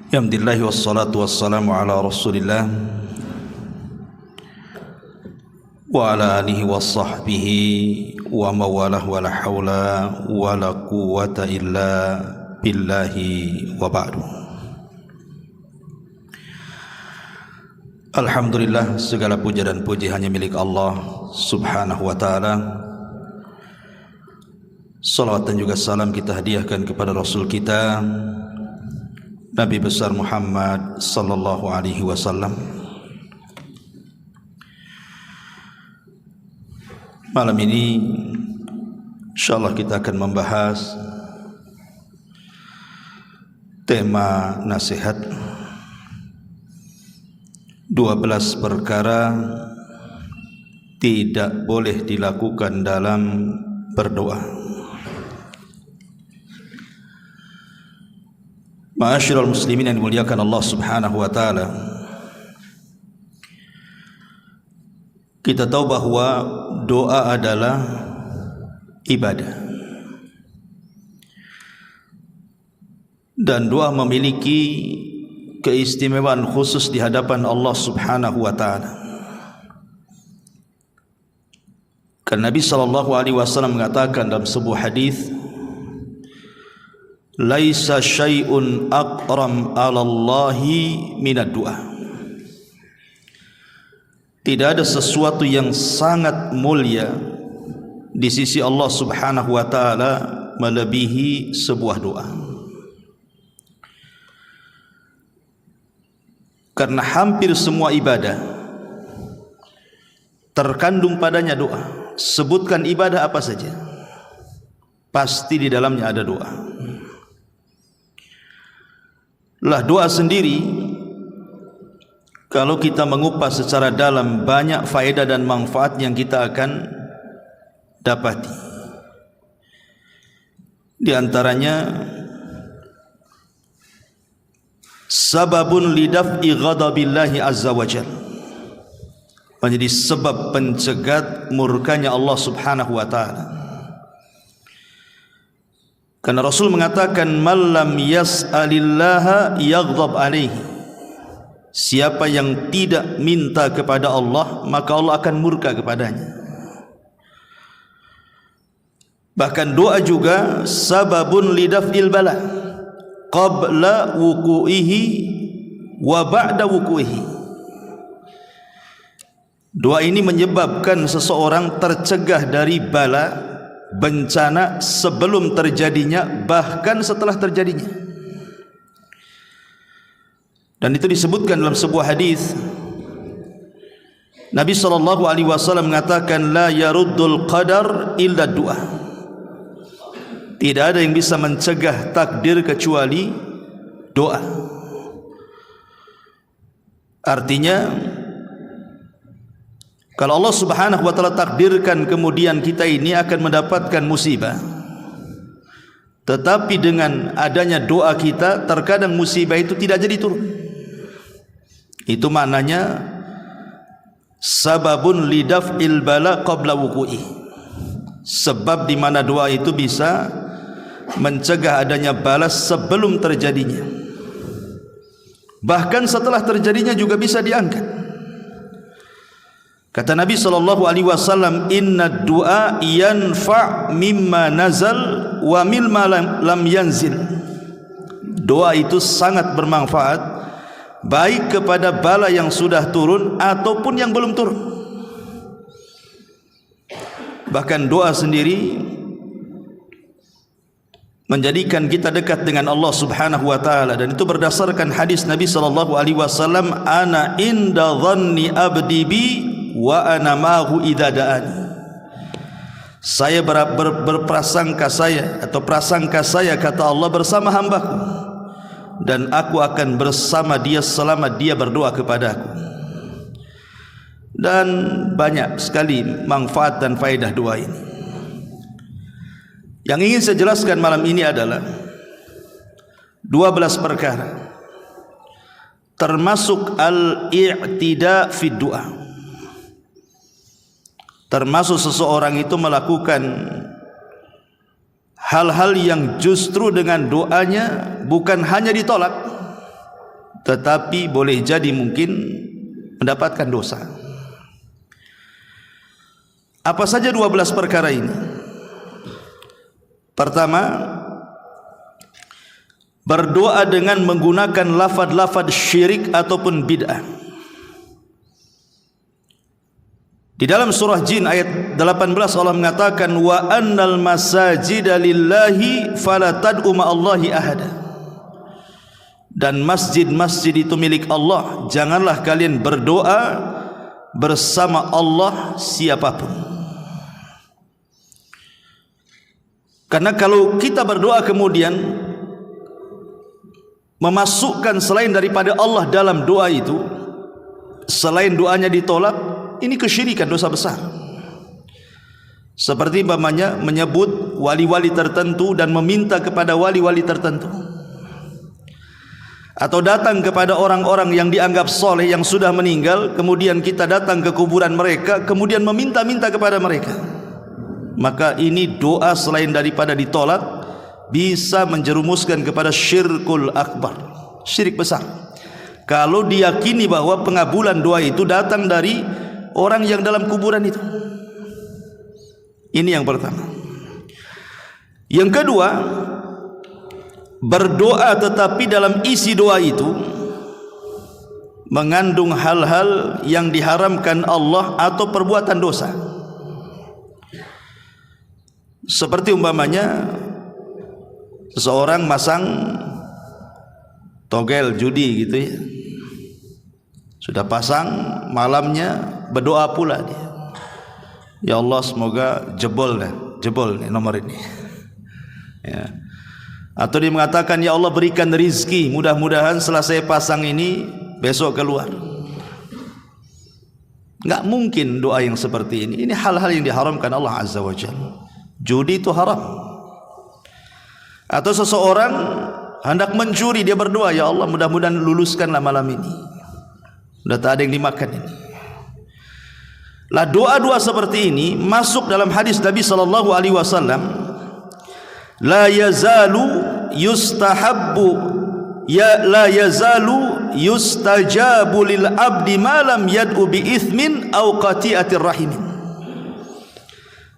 Alhamdulillah wassalatu wassalamu ala Rasulillah wa ala alihi wa sahbihi wa mawalah wa la hawla wa la quwwata illa billahi wa ba'du. Alhamdulillah, segala puja dan puji hanya milik Allah subhanahu wa ta'ala. Salawat dan juga salam kita hadiahkan kepada Rasul kita Nabi besar Muhammad sallallahu alaihi wasallam. Malam ini insyaallah kita akan membahas tema nasihat 12 perkara tidak boleh dilakukan dalam berdoa. Ma'asyiral muslimin yang dimuliakan Allah subhanahu wa ta'ala, kita tahu bahwa doa adalah ibadah, dan doa memiliki keistimewaan khusus di hadapan Allah subhanahu wa ta'ala. Karena Nabi sallallahu alaihi wasallam mengatakan dalam sebuah hadis, laisa syai'un aqram 'ala Allahi minad du'a. Tidak ada sesuatu yang sangat mulia di sisi Allah Subhanahu wa taala melebihi sebuah doa. Karena hampir semua ibadah terkandung padanya doa. Sebutkan ibadah apa saja, pasti di dalamnya ada doa. Lah doa sendiri, kalau kita mengupas secara dalam, banyak faedah dan manfaat yang kita akan dapati. Di antaranya, sababun lidaf'i ghadabillahi azza wa jalla, menjadi sebab pencegat murkanya Allah subhanahu wa ta'ala. Karena Rasul mengatakan, man lam yas'alillaha yaghdab alaihi, siapa yang tidak minta kepada Allah, maka Allah akan murka kepadanya. Bahkan doa juga sababun lidaf'il bala qabla wuku'ihi wa ba'da wuku'ihi. Doa ini menyebabkan seseorang tercegah dari bala, bencana, sebelum terjadinya, bahkan setelah terjadinya. Dan itu disebutkan dalam sebuah hadis, Nabi sallallahu alaihi wasallam mengatakan, la yaruddul qadar illa du'a. Tidak ada yang bisa mencegah takdir kecuali doa. Artinya, kalau Allah subhanahu wa ta'ala takdirkan kemudian kita ini akan mendapatkan musibah, tetapi dengan adanya doa kita, terkadang musibah itu tidak jadi turun. Itu maknanya sababun lidaf'il bala qabla wuku'i, sebab di mana doa itu bisa mencegah adanya balas sebelum terjadinya, bahkan setelah terjadinya juga bisa diangkat. Kata Nabi sallallahu alaihi wasallam, inna du'a yanfa' mimma nazal wa mimma lam yanzil. Doa itu sangat bermanfaat, baik kepada bala yang sudah turun ataupun yang belum turun. Bahkan doa sendiri menjadikan kita dekat dengan Allah subhanahu wa ta'ala, dan itu berdasarkan hadis Nabi sallallahu alaihi wasallam, ana inda dhanni abdi bi wa ana ma'hu idza da'ani. Saya berprasangka saya, atau prasangka saya, kata Allah, bersama hambaku, dan aku akan bersama dia selama dia berdoa kepadaku. Dan banyak sekali manfaat dan faedah doa ini. Yang ingin saya jelaskan malam ini adalah 12 perkara, termasuk al-i'tida fi du'a. Termasuk seseorang itu melakukan hal-hal yang justru dengan doanya bukan hanya ditolak, tetapi boleh jadi mungkin mendapatkan dosa. Apa saja 12 perkara ini? Pertama, berdoa dengan menggunakan lafaz-lafaz syirik ataupun bid'ah. Di dalam surah Jin ayat 18 Allah mengatakan wa annal masajida lillahi fala tad'u ma'allahi ahada. Dan masjid-masjid itu milik Allah, janganlah kalian berdoa bersama Allah siapapun. Karena kalau kita berdoa kemudian memasukkan selain daripada Allah dalam doa itu, selain doanya ditolak, ini kesyirikan, dosa besar. Seperti umpamanya menyebut wali-wali tertentu dan meminta kepada wali-wali tertentu, atau datang kepada orang-orang yang dianggap soleh yang sudah meninggal, kemudian kita datang ke kuburan mereka kemudian meminta-minta kepada mereka. Maka ini doa selain daripada ditolak bisa menjerumuskan kepada syirkul akbar, syirik besar. Kalau diyakini bahwa pengabulan doa itu datang dari orang yang dalam kuburan itu. Ini yang pertama. Yang kedua, berdoa tetapi dalam isi doa itu mengandung hal-hal yang diharamkan Allah atau perbuatan dosa. Seperti umpamanya seseorang masang togel judi gitu ya, sudah pasang, malamnya berdoa pula dia, ya Allah semoga jebol nih nomor ini ya. Atau dia mengatakan ya Allah berikan rizki, mudah-mudahan setelah saya pasang ini besok keluar. Enggak mungkin doa yang seperti ini. Ini hal-hal yang diharamkan Allah Azza wa Jalla. Judi itu haram. Atau seseorang hendak mencuri, dia berdoa ya Allah mudah-mudahan luluskanlah malam ini, sudah tak ada yang dimakan ini. Lah doa-doa seperti ini masuk dalam hadis Nabi sallallahu alaihi wasallam, la yazalu yustahabbu ya la yazalu yustajabu lil abdi ma lam yad'u bi ithmin aw qati'atir rahimin.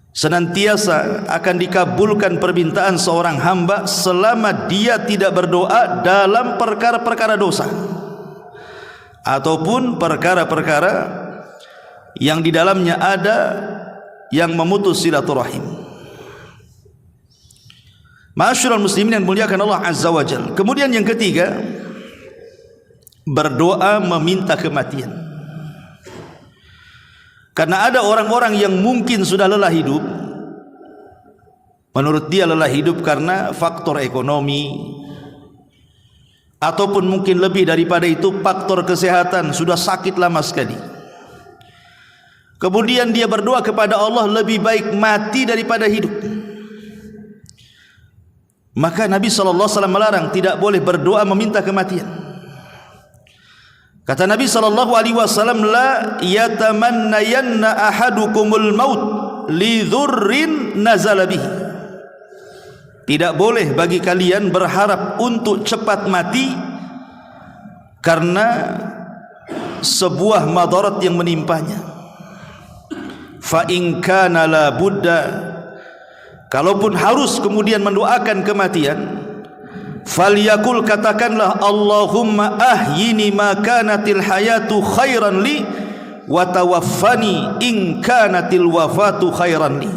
Senantiasa akan dikabulkan permintaan seorang hamba selama dia tidak berdoa dalam perkara-perkara dosa ataupun perkara-perkara yang di dalamnya ada yang memutus silaturahim. Ma'asyiral muslimin yang muliakan Allah Azza wa Jalla. Kemudian yang ketiga, berdoa meminta kematian. Karena ada orang-orang yang mungkin sudah lelah hidup. Menurut dia lelah hidup karena faktor ekonomi, ataupun mungkin lebih daripada itu faktor kesehatan, sudah sakit lama sekali. Kemudian dia berdoa kepada Allah, lebih baik mati daripada hidup. Maka Nabi SAW melarang, tidak boleh berdoa meminta kematian. Kata Nabi SAW, la yatamannayanna ahadukumul maut li dhurrin nazala bihi. Tidak boleh bagi kalian berharap untuk cepat mati karena sebuah madarat yang menimpanya. Fa in kana la budda, kalaupun harus kemudian mendoakan kematian, falyakul, katakanlah Allahumma ahyini ma kanatil hayatu khairan li wa tawaffani in kanatil wafatu khairan li.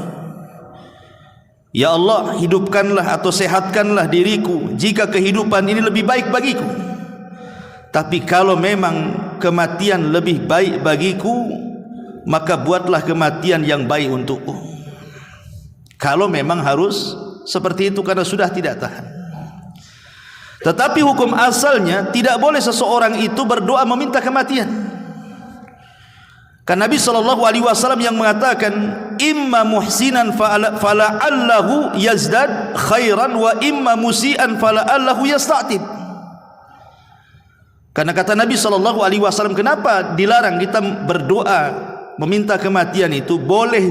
Ya Allah, hidupkanlah atau sehatkanlah diriku jika kehidupan ini lebih baik bagiku, tapi kalau memang kematian lebih baik bagiku, maka buatlah kematian yang baik untukku. Kalau memang harus seperti itu karena sudah tidak tahan. Tetapi hukum asalnya tidak boleh seseorang itu berdoa meminta kematian. Kan Nabi SAW yang mengatakan, imma muhsinan fala'allahu yazdad khairan wa imma musian fala'allahu yasta'tib. Karena kata Nabi SAW, kenapa dilarang kita berdoa meminta kematian itu? Boleh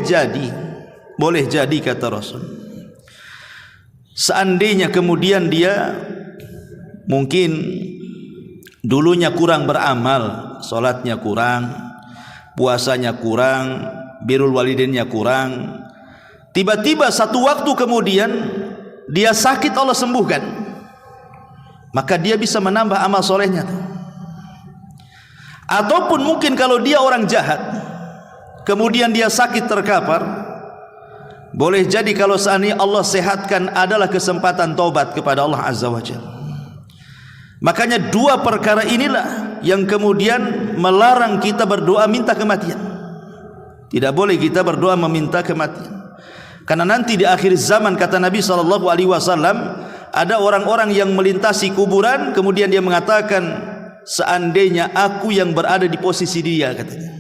jadi kata Rasul, seandainya kemudian dia mungkin dulunya kurang beramal, salatnya kurang, puasanya kurang, birrul walidainnya kurang. Tiba-tiba satu waktu kemudian dia sakit, Allah sembuhkan, maka dia bisa menambah amal solehnya. Ataupun mungkin kalau dia orang jahat, kemudian dia sakit terkapar, boleh jadi kalau seandainya Allah sehatkan adalah kesempatan taubat kepada Allah Azza wa Jalla. Makanya dua perkara inilah yang kemudian melarang kita berdoa minta kematian. Tidak boleh kita berdoa meminta kematian. Karena nanti di akhir zaman, kata Nabi SAW, ada orang-orang yang melintasi kuburan, kemudian dia mengatakan, seandainya aku yang berada di posisi dia, katanya.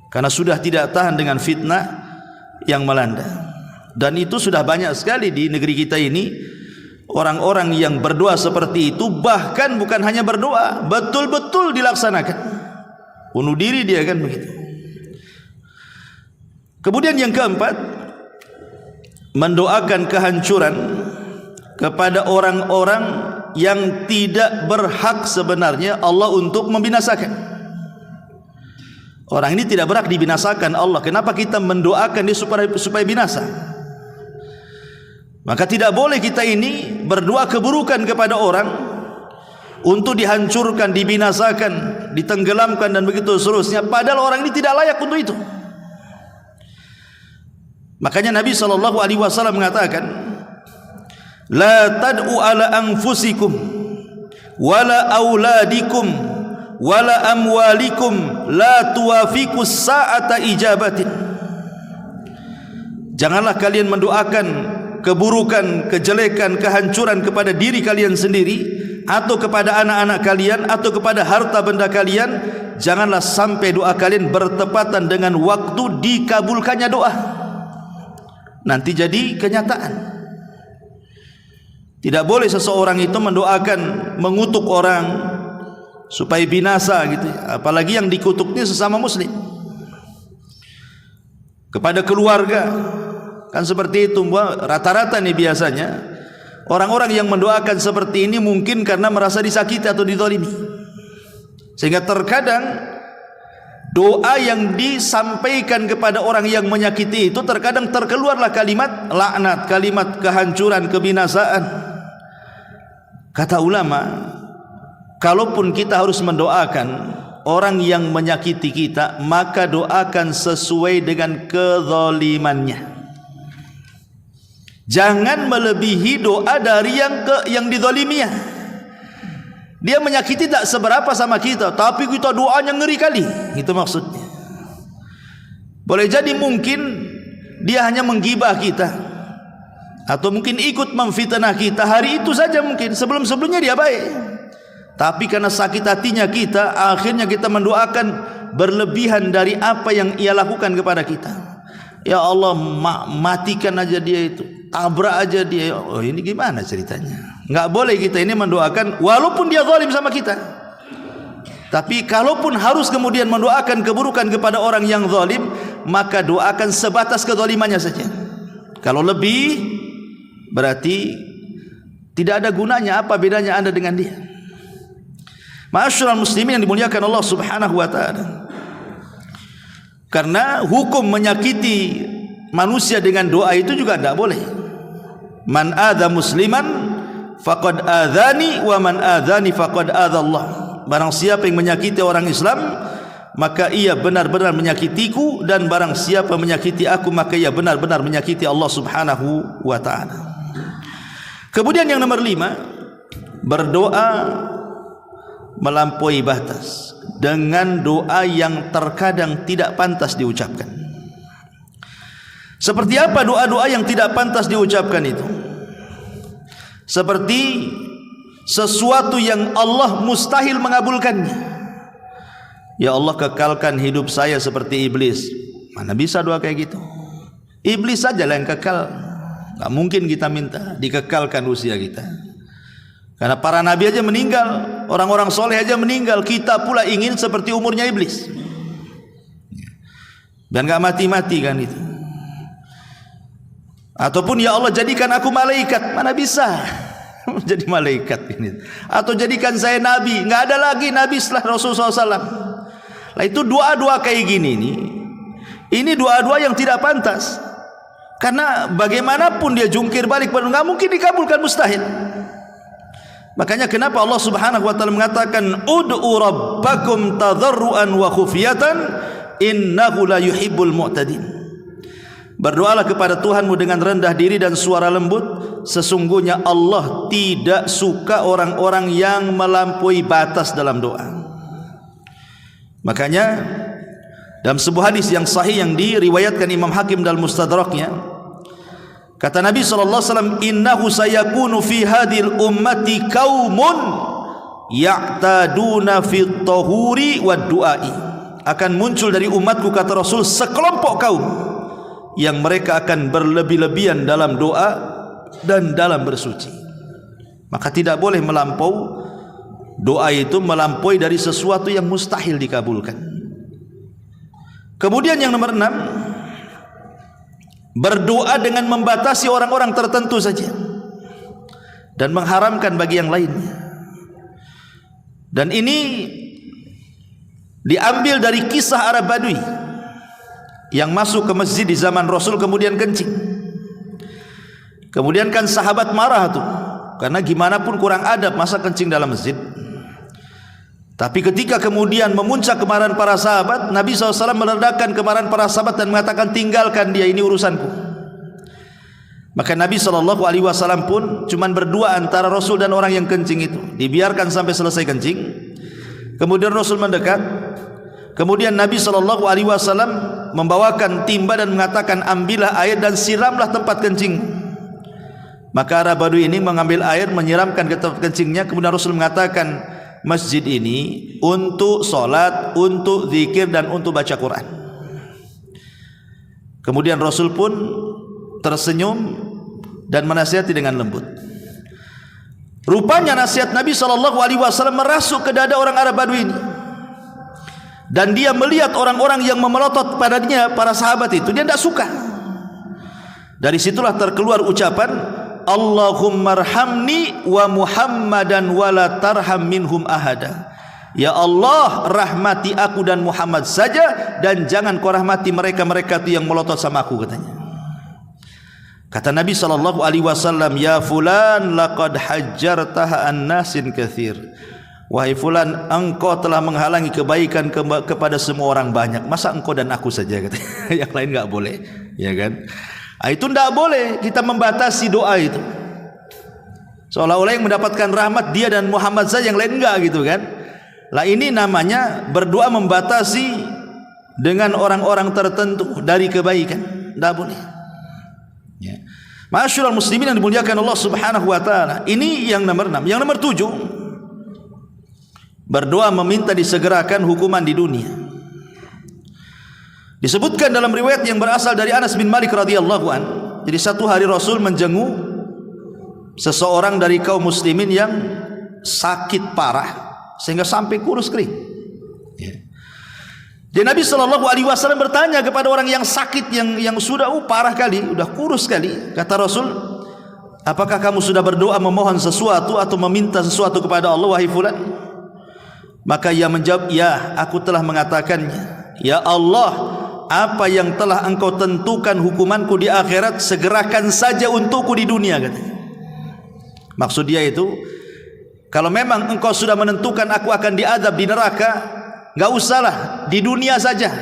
Karena sudah tidak tahan dengan fitnah yang melanda. Dan itu sudah banyak sekali di negeri kita ini, orang-orang yang berdoa seperti itu. Bahkan bukan hanya berdoa, betul-betul dilaksanakan. Bunuh diri dia, kan begitu. Kemudian yang keempat, mendoakan kehancuran kepada orang-orang yang tidak berhak sebenarnya Allah untuk membinasakan. Orang ini tidak berhak dibinasakan Allah. Kenapa kita mendoakan dia supaya binasa? Maka tidak boleh kita ini berdoa keburukan kepada orang untuk dihancurkan, dibinasakan, ditenggelamkan dan begitu seterusnya, padahal orang ini tidak layak untuk itu. Makanya Nabi SAW mengatakan, la tad'u ala anfusikum wala auladikum wala amwalikum la tuwafiqus sa'ata ijabatin. Janganlah kalian mendoakan keburukan, kejelekan, kehancuran kepada diri kalian sendiri, atau kepada anak-anak kalian, atau kepada harta benda kalian. Janganlah sampai doa kalian bertepatan dengan waktu dikabulkannya doa. Nanti jadi kenyataan. Tidak boleh seseorang itu mendoakan, mengutuk orang supaya binasa gitu, apalagi yang dikutuknya sesama muslim. Kepada keluarga kan seperti itu. Rata-rata nih biasanya orang-orang yang mendoakan seperti ini mungkin karena merasa disakiti atau dizalimi, sehingga terkadang doa yang disampaikan kepada orang yang menyakiti itu terkadang terkeluarlah kalimat laknat, kalimat kehancuran, kebinasaan. Kata ulama, kalaupun kita harus mendoakan orang yang menyakiti kita, maka doakan sesuai dengan kezalimannya. Jangan melebihi doa dari yang dizaliminya. Dia menyakiti tak seberapa sama kita, tapi kita doanya ngeri kali. Itu maksudnya. Boleh jadi mungkin dia hanya menggibah kita, atau mungkin ikut memfitnah kita hari itu saja mungkin. Sebelum-sebelumnya dia baik, tapi karena sakit hatinya kita, akhirnya kita mendoakan berlebihan dari apa yang ia lakukan kepada kita. Ya Allah, matikan aja dia itu, tabrak aja dia. Oh, ini gimana ceritanya? Enggak boleh kita ini mendoakan walaupun dia zalim sama kita. Tapi kalaupun harus kemudian mendoakan keburukan kepada orang yang zalim, maka doakan sebatas kezalimannya saja. Kalau lebih, berarti tidak ada gunanya. Apa bedanya Anda dengan dia? Ma'asyiral muslimin yang dimuliakan Allah Subhanahu wa taala. Karena hukum menyakiti manusia dengan doa itu juga tidak boleh. Man adza musliman faqad adzani wa man adzani faqad adza Allah. Barang siapa yang menyakiti orang Islam, maka ia benar-benar menyakitiku, dan barang siapa menyakiti aku, maka ia benar-benar menyakiti Allah Subhanahu wa taala. Kemudian yang nomor 5, berdoa melampaui batas dengan doa yang terkadang tidak pantas diucapkan. Seperti apa doa-doa yang tidak pantas diucapkan itu? Seperti sesuatu yang Allah mustahil mengabulkannya. Ya Allah, kekalkan hidup saya seperti iblis. Mana bisa doa kayak gitu? Iblis saja lah yang kekal. Gak mungkin kita minta dikekalkan usia kita. Karena para nabi aja meninggal, orang-orang soleh aja meninggal. Kita pula ingin seperti umurnya iblis, dan gak mati-mati kan itu. Ataupun ya Allah, jadikan aku malaikat. Mana bisa? Jadi malaikat ini. Atau jadikan saya nabi. Nggak ada lagi nabi setelah Rasulullah SAW. Nah itu doa-doa kayak gini nih. Ini doa-doa yang tidak pantas. Karena bagaimanapun dia jungkir balik, nggak mungkin dikabulkan, mustahil. Makanya kenapa Allah Subhanahu wa taala mengatakan ud'u rabbakum tadarruan wa khufyatan innahu la yuhibbul mu'tadin. Berdoalah kepada Tuhanmu dengan rendah diri dan suara lembut, sesungguhnya Allah tidak suka orang-orang yang melampaui batas dalam doa. Makanya dalam sebuah hadis yang sahih yang diriwayatkan Imam Hakim dalam Mustadraknya, kata Nabi SAW, innahu sayakunu fi hadhil ummati qaumun ya'taduna fit tahuri wad du'ai. Akan muncul dari umatku, kata Rasul, sekelompok kaum yang mereka akan berlebih-lebihan dalam doa dan dalam bersuci. Maka tidak boleh melampau doa itu, melampaui dari sesuatu yang mustahil dikabulkan. Kemudian yang nomor 6, berdoa dengan membatasi orang-orang tertentu saja dan mengharamkan bagi yang lainnya. Dan ini diambil dari kisah Arab Badui yang masuk ke masjid di zaman Rasul kemudian kencing. Kemudian kan sahabat marah tuh, karena gimana pun kurang adab masa kencing dalam masjid. Tapi ketika kemudian memuncak kemarahan para sahabat, Nabi SAW meredakan kemarahan para sahabat dan mengatakan, tinggalkan dia, ini urusanku. Maka Nabi SAW pun cuman berdua antara Rasul dan orang yang kencing itu, dibiarkan sampai selesai kencing. Kemudian Rasul mendekat. Kemudian Nabi SAW membawakan timba dan mengatakan, ambillah air dan siramlah tempat kencing. Maka Arab Badui ini mengambil air, menyiramkan ke tempat kencingnya. Kemudian Rasul mengatakan, masjid ini untuk solat, untuk zikir, dan untuk baca Quran. Kemudian Rasul pun tersenyum dan menasihati dengan lembut. Rupanya nasihat Nabi SAW merasuk ke dada orang Arab Badui ini, dan dia melihat orang-orang yang memelotot padanya, para sahabat itu, dia tidak suka. Dari situlah terkeluar ucapan, Allahumma arhamni wa Muhammadan wa la tarham minhum ahada. Ya Allah, rahmati aku dan Muhammad saja, dan jangan kau rahmati mereka-mereka itu yang melotot sama aku, katanya. Kata Nabi SAW, ya fulan laqad hajjartaha an-nasin katsir. Wahai fulan, engkau telah menghalangi kebaikan kepada semua orang banyak. Masa engkau dan aku saja, katanya. Yang lain enggak boleh, ya kan? Itu tidak boleh kita membatasi doa itu, seolah-olah yang mendapatkan rahmat dia dan Muhammad saja, yang lain enggak, gitu kan. Lah ini namanya berdoa membatasi dengan orang-orang tertentu dari kebaikan, tidak boleh, ya. Ma'asyiral muslimin yang dimuliakan Allah Subhanahu wa taala. Ini yang nomor 6. Yang nomor 7, berdoa meminta disegerakan hukuman di dunia. Disebutkan dalam riwayat yang berasal dari Anas bin Malik radhiyallahu an. Jadi satu hari Rasul menjenguk seseorang dari kaum muslimin yang sakit parah sehingga sampai kurus kering. Ya. Dan Nabi SAW bertanya kepada orang yang sakit, yang sudah parah kali, sudah kurus kali. Kata Rasul, apakah kamu sudah berdoa memohon sesuatu atau meminta sesuatu kepada Allah, wahai fulan? Maka ia menjawab, ya, aku telah mengatakannya. Ya Allah, apa yang telah engkau tentukan hukumanku di akhirat, segerakan saja untukku di dunia, katanya. Maksud dia itu, kalau memang engkau sudah menentukan aku akan diadab di neraka, enggak usahlah, di dunia saja,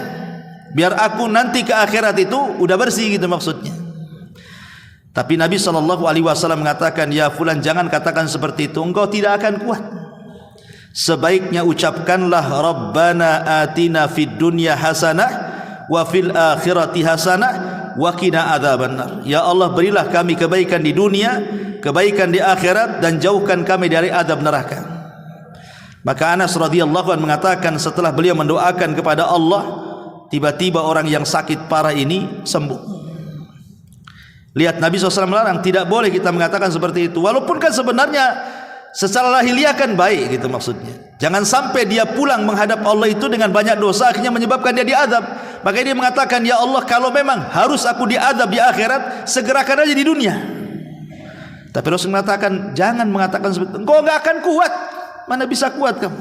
biar aku nanti ke akhirat itu udah bersih, gitu maksudnya. Tapi Nabi SAW mengatakan, ya fulan, jangan katakan seperti itu, engkau tidak akan kuat. Sebaiknya ucapkanlah, Rabbana atina fid dunya hasanah wa fil akhirati hasanah wa qina adzabannar. Ya Allah, berilah kami kebaikan di dunia, kebaikan di akhirat, dan jauhkan kami dari azab neraka. Maka Anas radhiyallahu anhu mengatakan, setelah beliau mendoakan kepada Allah, tiba-tiba orang yang sakit parah ini sembuh. Lihat, Nabi SAW melarang, tidak boleh kita mengatakan seperti itu, walaupun kan sebenarnya secara lahiriah kan baik, gitu maksudnya. Jangan sampai dia pulang menghadap Allah itu dengan banyak dosa, akhirnya menyebabkan dia diadab. Maka dia mengatakan, ya Allah, kalau memang harus aku diadab di akhirat, segerakan aja di dunia. Tapi Rasul mengatakan, jangan mengatakan seperti itu. Engkau enggak akan kuat. Mana bisa kuat kamu?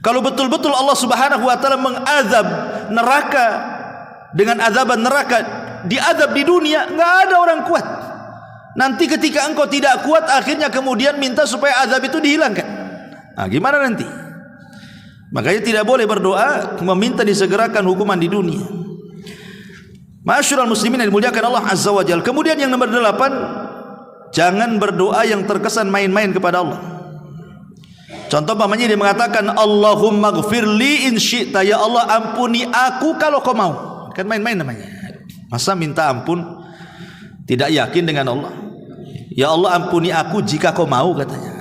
Kalau betul-betul Allah Subhanahu wa taala mengazab neraka dengan azaban neraka, diazab di dunia, enggak ada orang kuat. Nanti ketika engkau tidak kuat, akhirnya kemudian minta supaya azab itu dihilangkan. Nah, gimana nanti? Makanya tidak boleh berdoa meminta disegerakan hukuman di dunia. Ma'asyiral muslimin yang dimuliakan Allah Azza wa Jalla. Kemudian yang nomor 8, jangan berdoa yang terkesan main-main kepada Allah. Contoh pamannya dia mengatakan, Allahumma gfirli in syi'ta, ya Allah ampuni aku kalau kau mau. Kan main-main namanya. Masa minta ampun tidak yakin dengan Allah? Ya Allah ampuni aku jika kau mau, katanya.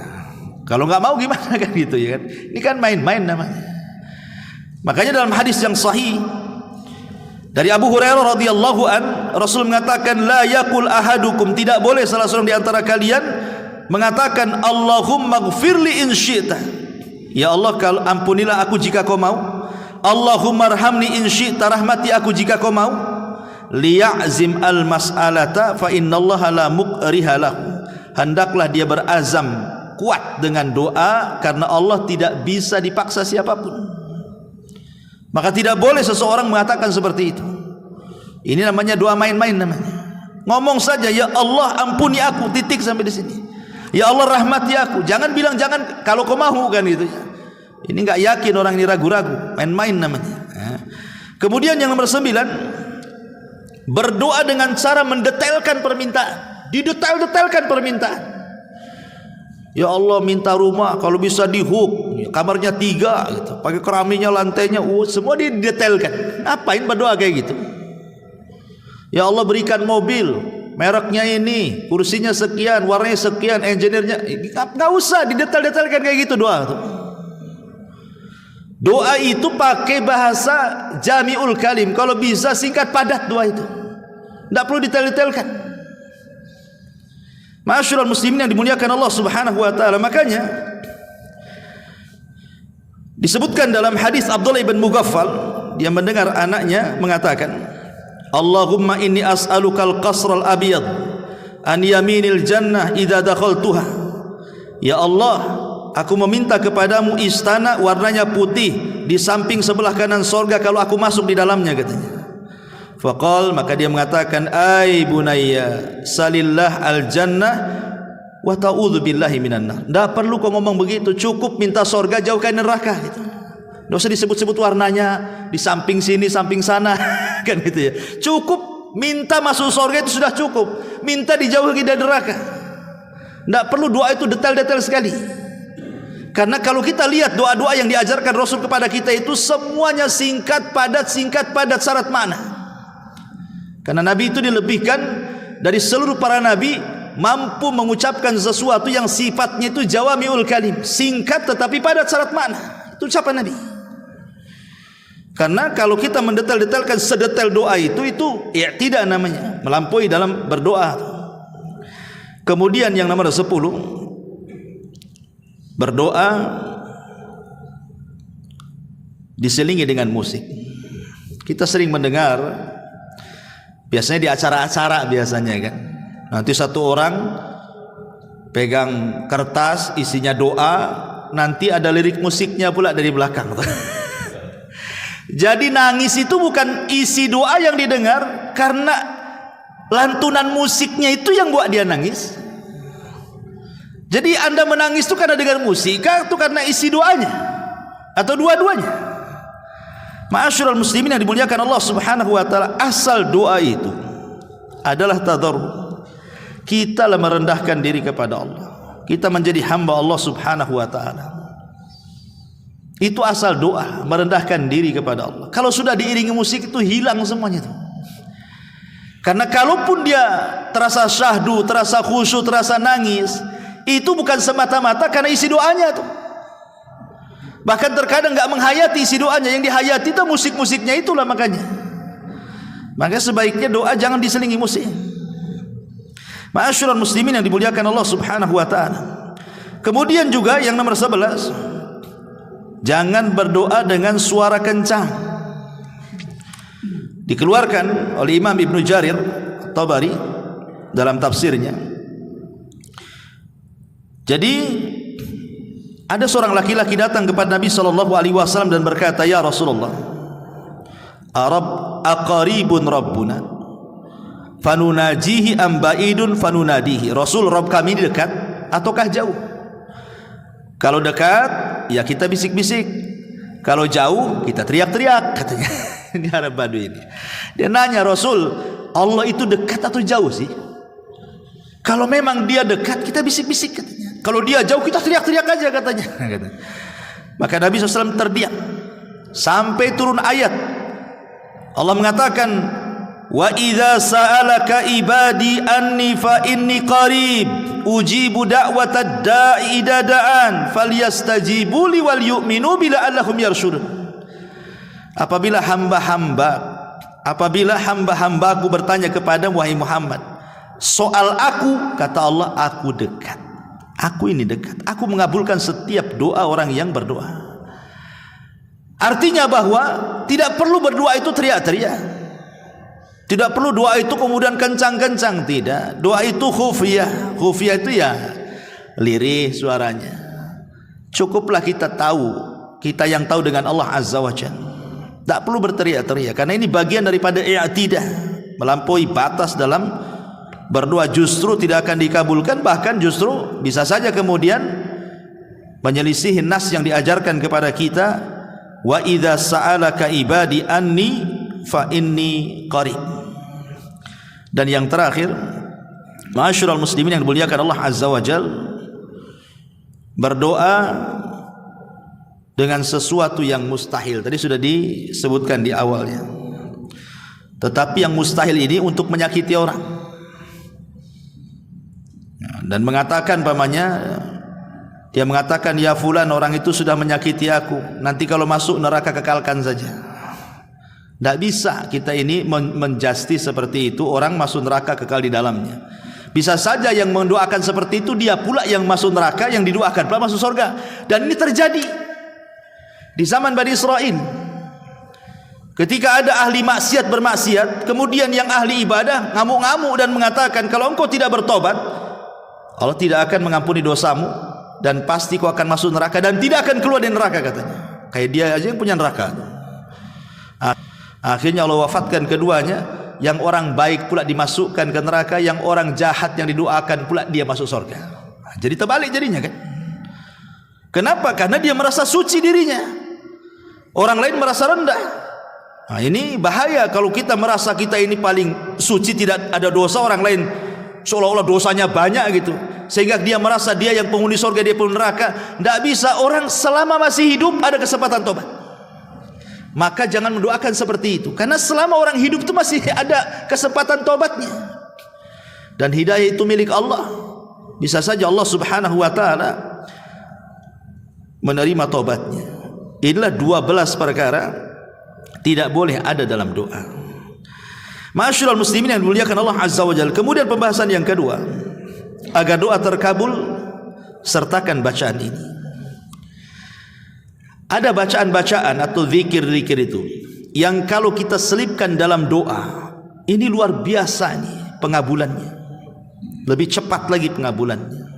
Kalau enggak mau gimana kan gitu ya kan? Ini kan main-main namanya. Makanya dalam hadis yang sahih dari Abu Hurairah radhiyallahu an, Rasul mengatakan, la yakul ahadukum, tidak boleh salah seorang di antara kalian mengatakan Allahumma gfirli in syi'ta, ya Allah kalau ampunilah aku jika kau mau. Allahumma arhamni in syi'ta, rahmati aku jika kau mau. Liya'zim al mas'alata fa innallaha la muqriha lahu, hendaklah dia berazam kuat dengan doa, karena Allah tidak bisa dipaksa siapapun. Maka tidak boleh seseorang mengatakan seperti itu. Ini namanya doa main-main namanya. Ngomong saja, ya Allah ampuni aku, titik sampai di sini. Ya Allah rahmati aku. Jangan bilang jangan kalau kau mau kan gitu. Ini enggak yakin orang ini, ragu-ragu, main-main namanya. Kemudian yang nomor 9, berdoa dengan cara mendetailkan permintaan. Didetail-detailkan permintaan. Ya Allah minta rumah kalau bisa di hook, kamarnya 3 gitu, pakai keramiknya, lantainya, semua didetailkan. Ngapain berdoa kayak gitu? Ya Allah berikan mobil, mereknya ini, kursinya sekian, warnanya sekian, engineer-nya. Enggak usah didetail-detailkan kayak gitu doa tuh. Doa itu pakai bahasa jami'ul kalim. Kalau bisa singkat padat doa itu. Enggak perlu detail-detailkan. Ma'asyiral muslimin yang dimuliakan Allah Subhanahu wa taala. Makanya disebutkan dalam hadis Abdullah ibn Mughaffal, dia mendengar anaknya mengatakan, Allahumma inni as'alukal qasral abyad an yaminil jannah idza dakhaltuha. Ya Allah, aku meminta kepadamu istana warnanya putih di samping sebelah kanan surga kalau aku masuk di dalamnya, katanya. Faqal, maka dia mengatakan, ai bunayya salillah al jannah wa ta'udzu billahi minan nar. Enggak perlu kau ngomong begitu, cukup minta surga, jauhkan neraka gitu. Enggak usah disebut-sebut warnanya di samping sini, samping sana kan gitu ya. Cukup minta masuk surga itu sudah cukup. Minta dijauhi dari neraka. Enggak perlu doa itu detail-detail sekali. Karena kalau kita lihat doa-doa yang diajarkan Rasul kepada kita itu semuanya singkat padat, syarat makna. Karena Nabi itu dilebihkan dari seluruh para Nabi, mampu mengucapkan sesuatu yang sifatnya itu jawami'ul kalim, singkat tetapi padat syarat makna. Itu ucapan Nabi. Karena kalau kita mendetail-detailkan sedetail doa itu tidak namanya, melampaui dalam berdoa. Kemudian yang nomor 10, berdoa diselingi dengan musik. Kita sering mendengar, biasanya di acara-acara biasanya kan, nanti satu orang pegang kertas isinya doa, nanti ada lirik musiknya pula dari belakang. Jadi nangis itu bukan isi doa yang didengar, karena lantunan musiknya itu yang buat dia nangis. Jadi Anda menangis itu karena dengar musik atau karena isi doanya, atau dua-duanya? Ma'asyiral muslimin yang dimuliakan Allah Subhanahu wa taala, asal doa itu adalah tadarrur. Kita merendahkan diri kepada Allah. Kita menjadi hamba Allah Subhanahu wa taala. Itu asal doa, merendahkan diri kepada Allah. Kalau sudah diiringi musik itu hilang semuanya itu. Karena kalaupun dia terasa syahdu, terasa khusyuk, terasa nangis, itu bukan semata-mata karena isi doanya tuh. Bahkan terkadang enggak menghayati isi doanya, yang dihayati itu musik-musiknya itulah makanya. Maka sebaiknya doa jangan diselingi musik. Ma'asyiral muslimin yang dimuliakan Allah Subhanahu wa taala. Kemudian juga yang nomor 11, jangan berdoa dengan suara kencang. Dikeluarkan oleh Imam Ibnu Jarir Tabari dalam tafsirnya, Jadi ada seorang laki-laki datang kepada Nabi SAW dan berkata, ya Rasulullah, aqaribun rabbuna fanunajihi am ba'idun fanunadihi. Rasul, Rabb kami ini dekat ataukah jauh? Kalau dekat ya kita bisik-bisik, kalau jauh kita teriak-teriak, katanya. Ini Arab Badui ini. Dia nanya, Rasul, Allah itu dekat atau jauh sih? Kalau memang dia dekat kita bisik-bisik, katanya. Kalau dia jauh kita teriak-teriak aja, katanya. Maka Nabi SAW terdiam sampai turun ayat. Allah mengatakan, wa idza sa'alaka ibadi anni fa inni qarib ujibu da'watad da'i idza da'an falyastajibu li wal yu'minu bila allahum yarshudun. Apabila hamba-hambaku bertanya kepada wahai Muhammad soal aku, kata Allah, aku dekat, aku ini dekat, aku mengabulkan setiap doa orang yang berdoa. Artinya bahwa tidak perlu berdoa itu teriak-teriak, tidak perlu doa itu kemudian kencang-kencang, tidak. Doa itu khufiyah. Khufiyah itu ya lirih suaranya. Cukuplah kita tahu, kita yang tahu dengan Allah Azza wa Jalla. Tak perlu berteriak-teriak, karena ini bagian daripada i'tidah, melampaui batas dalam berdoa justru tidak akan dikabulkan, bahkan justru bisa saja kemudian menyelisihi nas yang diajarkan kepada kita, wa idza sa'alaka ibadi anni fa inni qarib. Dan yang terakhir, ma'asyiral muslimin yang dimuliakan Allah Azza wa Jalla, berdoa dengan sesuatu yang mustahil. Tadi sudah disebutkan di awalnya. Tetapi yang mustahil ini untuk menyakiti orang. Dan mengatakan pamannya, dia mengatakan, ya fulan, orang itu sudah menyakiti aku, nanti kalau masuk neraka kekalkan saja. Tidak bisa kita ini menjustice seperti itu, orang masuk neraka kekal di dalamnya. Bisa saja yang mendoakan seperti itu dia pula yang masuk neraka, yang didoakan pula masuk surga. Dan ini terjadi di zaman Bani Israel. Ketika ada ahli maksiat bermaksiat, kemudian yang ahli ibadah ngamuk-ngamuk dan mengatakan, kalau engkau tidak bertobat, Allah tidak akan mengampuni dosamu dan pasti kau akan masuk neraka dan tidak akan keluar dari neraka, katanya. Kayak dia aja yang punya neraka. Akhirnya Allah wafatkan keduanya, yang orang baik pula dimasukkan ke neraka, yang orang jahat yang didoakan pula dia masuk surga. Jadi terbalik jadinya, kan? Kenapa? Karena dia merasa suci dirinya, orang lain merasa rendah. Nah, ini bahaya kalau kita merasa kita ini paling suci, tidak ada dosa, orang lain seolah-olah dosanya banyak gitu, sehingga dia merasa dia yang penghuni surga, dia penghuni neraka. Tidak bisa. Orang selama masih hidup ada kesempatan tobat, maka jangan mendoakan seperti itu, karena selama orang hidup itu masih ada kesempatan tobatnya. Dan hidayah itu milik Allah. Bisa saja Allah Subhanahu wa ta'ala menerima tobatnya. Inilah 12 perkara tidak boleh ada dalam doa. Ma'asyiral muslimin yang dimuliakan Allah Azza wa Jalla. Kemudian pembahasan yang kedua, agar doa terkabul, sertakan bacaan ini. Ada bacaan-bacaan atau zikir-zikir itu yang kalau kita selipkan dalam doa, ini luar biasa nih pengabulannya, lebih cepat lagi pengabulannya.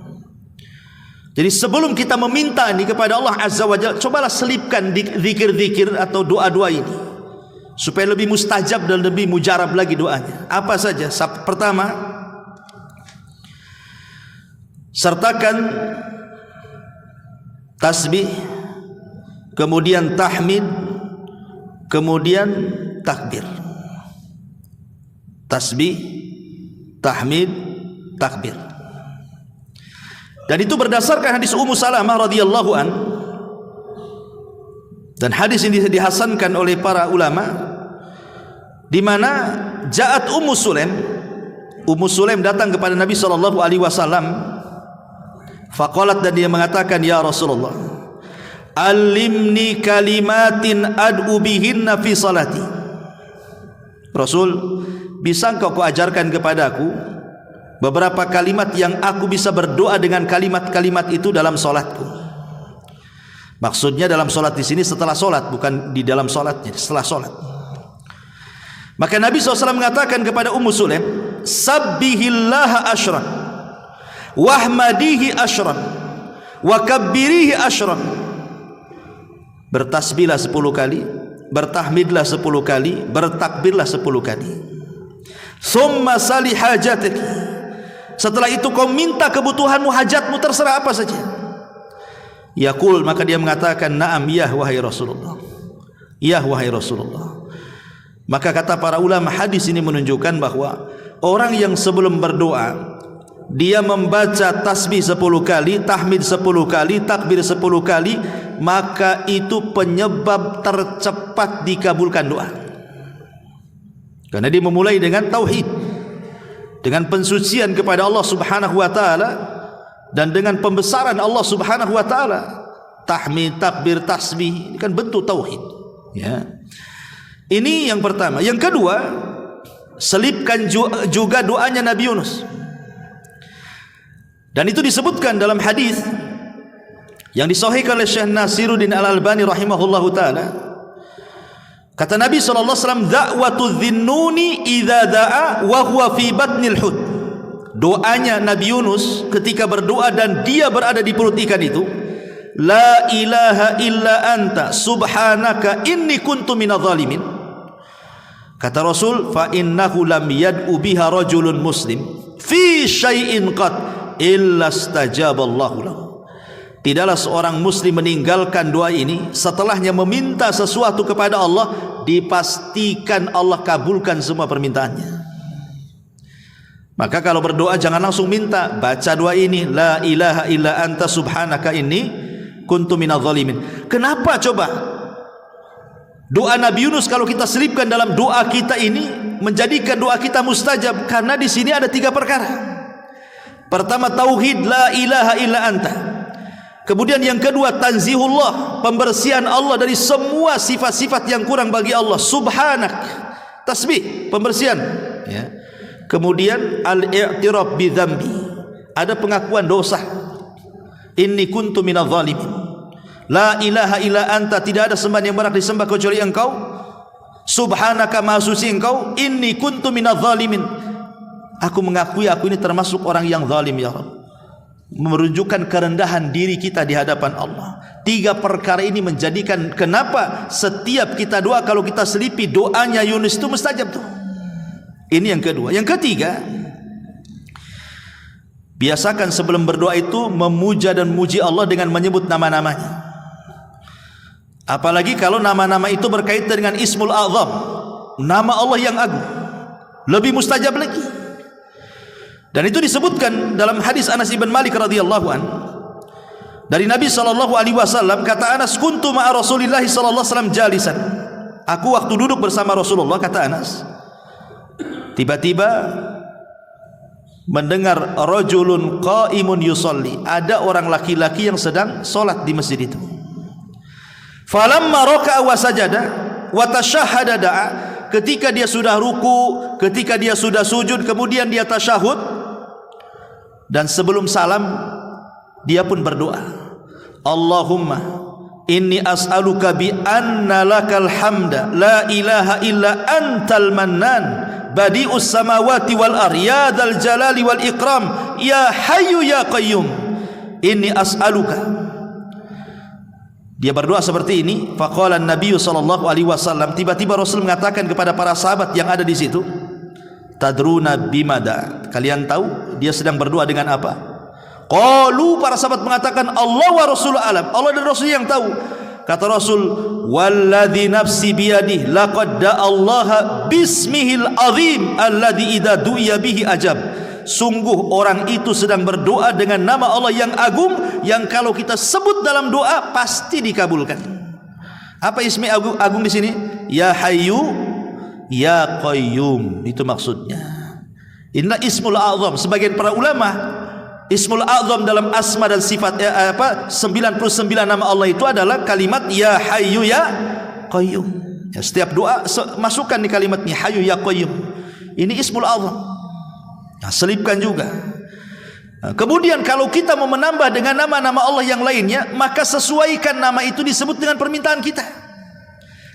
Jadi sebelum kita meminta ini kepada Allah Azza wa Jalla, cobalah selipkan zikir-zikir atau doa-doa ini supaya lebih mustajab dan lebih mujarab lagi doanya. Apa saja? Pertama, sertakan tasbih, kemudian tahmid, kemudian takbir. Tasbih, tahmid, takbir. Dan itu berdasarkan hadis Ummu Salamah radhiyallahu an. Dan hadis ini dihasankan oleh para ulama, di mana ja'at Ummu Sulaim datang kepada Nabi sallallahu alaihi wasallam. Faqalat, dan dia mengatakan, ya Rasulullah, alimni kalimatin ad'u bihinna fi salati. Rasul, bisa engkau ajarkan kepadaku beberapa kalimat yang aku bisa berdoa dengan kalimat-kalimat itu dalam salatku. Maksudnya dalam salat di sini setelah salat, bukan di dalam salatnya, setelah salat. Maka Nabi SAW mengatakan kepada Ummu Sulaim, sabbihillaha asyran wahmadihi asyran wa kabbirihi asyran. Bertasbihlah 10 kali, bertahmidlah 10 kali, bertakbirlah 10 kali. Tsumma sali hajatik. Setelah itu kau minta kebutuhanmu, hajatmu, terserah apa saja. Yaqul, maka dia mengatakan, na'am ya wahai Rasulullah. Ya wahai Rasulullah. Maka kata para ulama, hadis ini menunjukkan bahwa orang yang sebelum berdoa dia membaca tasbih 10 kali, tahmid 10 kali, takbir 10 kali, maka itu penyebab tercepat dikabulkan doa. Karena dia memulai dengan tauhid, dengan pensucian kepada Allah Subhanahu wa taala, dan dengan pembesaran Allah Subhanahu wa taala. Tahmid, takbir, tasbih ini kan bentuk tauhid, ya. Ini yang pertama. Yang kedua, selipkan juga doanya Nabi Yunus. Dan itu disebutkan dalam hadis yang disahihkan oleh Syekh Nasiruddin Al-Albani rahimahullahu taala. Kata Nabi sallallahu alaihi wasallam, da'watu dhinnuni idza da'a wa huwa fi batnil hut. Doanya Nabi Yunus ketika berdoa dan dia berada di perut ikan itu, la ilaha illa anta subhanaka inni kuntu minadh dhalimin. Kata Rasul, fa innahu lam yad'u biha rajulun muslim fi syai'in qad illa stajaballahu lahu. Tidaklah seorang muslim meninggalkan doa ini setelahnya meminta sesuatu kepada Allah, dipastikan Allah kabulkan semua permintaannya. Maka kalau berdoa jangan langsung minta, baca doa ini, la ilaha illa anta subhanaka inni kuntu minadh dhalimin. Kenapa coba doa Nabi Yunus kalau kita selipkan dalam doa kita ini menjadikan doa kita mustajab? Karena di sini ada 3 perkara. Pertama, tauhid, la ilaha illa anta. Kemudian yang kedua, tanzihullah, pembersihan Allah dari semua sifat-sifat yang kurang bagi Allah. Subhanak, tasbih, pembersihan, ya. Kemudian al-i'tiraf bi dzambi, ada pengakuan dosa. Inni kuntu minadh dhalimin. La ilaha illa anta, tidak ada sembahan yang berhak disembah kecuali Engkau. Subhanaka, maha suci Engkau. Inni kuntu minadh dhalimin, aku mengakui aku ini termasuk orang yang zalim ya Rabb. Menunjukkan kerendahan diri kita di hadapan Allah. 3 perkara ini menjadikan kenapa setiap kita doa kalau kita selipi doanya Yunus itu mustajab tuh. Ini yang kedua. Yang ketiga, biasakan sebelum berdoa itu memuja dan memuji Allah dengan menyebut nama-namanya. Apalagi kalau nama-nama itu berkaitan dengan Ismul A'zam, nama Allah yang agung, lebih mustajab lagi. Dan itu disebutkan dalam hadis Anas ibn Malik radhiyallahu an dari Nabi sallallahu alaihi wasallam. Kata Anas, kuntu ma'a Rasulillah sallallahu alaihi wasallam jalisan. Aku waktu duduk bersama Rasulullah, kata Anas, tiba-tiba mendengar rajulun qaimun yusalli, ada orang laki-laki yang sedang salat di masjid itu. Falamma raka'a wa sajada wa tashahhada da'a, ketika dia sudah ruku, ketika dia sudah sujud, kemudian dia tasyahud, dan sebelum salam dia pun berdoa, Allahumma inni as'aluka bi anna lakal hamda la ilaha illa antal mannan badi'us samawati wal ardh ya dzal jalali wal ikram ya hayyu ya qayyum inni as'aluka. Dia berdoa seperti ini. Faqala an-nabiy sallallahu alaihi wasallam, tiba-tiba Rasul mengatakan kepada para sahabat yang ada di situ, tadruna bimada, kalian tahu dia sedang berdoa dengan apa? Qalu, para sahabat mengatakan, Allah wa Rasul alam, Allah dan Rasul yang tahu. Kata Rasul, walladzi nafsi biyadihi laqad da'allaha bismihil azim alladzi idza du'iya bihi ajab. Sungguh orang itu sedang berdoa dengan nama Allah yang agung, yang kalau kita sebut dalam doa pasti dikabulkan. Apa ismi agung di sini? Ya Hayyu ya Qayyum, itu maksudnya. Inilah Ismul A'zam. Sebagian para ulama, Ismul A'zam dalam asma dan sifat 99 nama Allah itu adalah kalimat Ya Hayyu ya Qayyum. Ya, setiap doa masukkan di kalimatnya Hayyu ya Qayyum. Ini Ismul A'zam. Nah, selipkan juga. Nah, kemudian kalau kita mau menambah dengan nama-nama Allah yang lainnya, maka sesuaikan nama itu disebut dengan permintaan kita.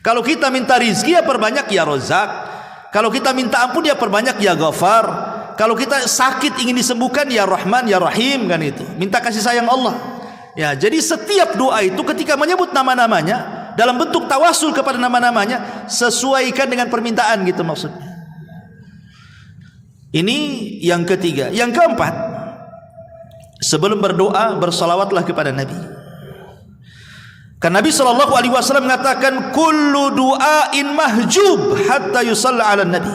Kalau kita minta rizki, ya perbanyak ya Razak. Kalau kita minta ampun, ya perbanyak ya Ghafar. Kalau kita sakit ingin disembuhkan, ya Rahman ya Rahim, kan itu. Minta kasih sayang Allah. Ya, jadi setiap doa itu ketika menyebut nama-namanya dalam bentuk tawasul kepada nama-namanya, sesuaikan dengan permintaan gitu maksudnya. Ini yang ketiga. Yang keempat, sebelum berdoa bersalawatlah kepada Nabi. Kan Nabi SAW mengatakan kullu du'ain mahjub hatta yusalli ala nabi.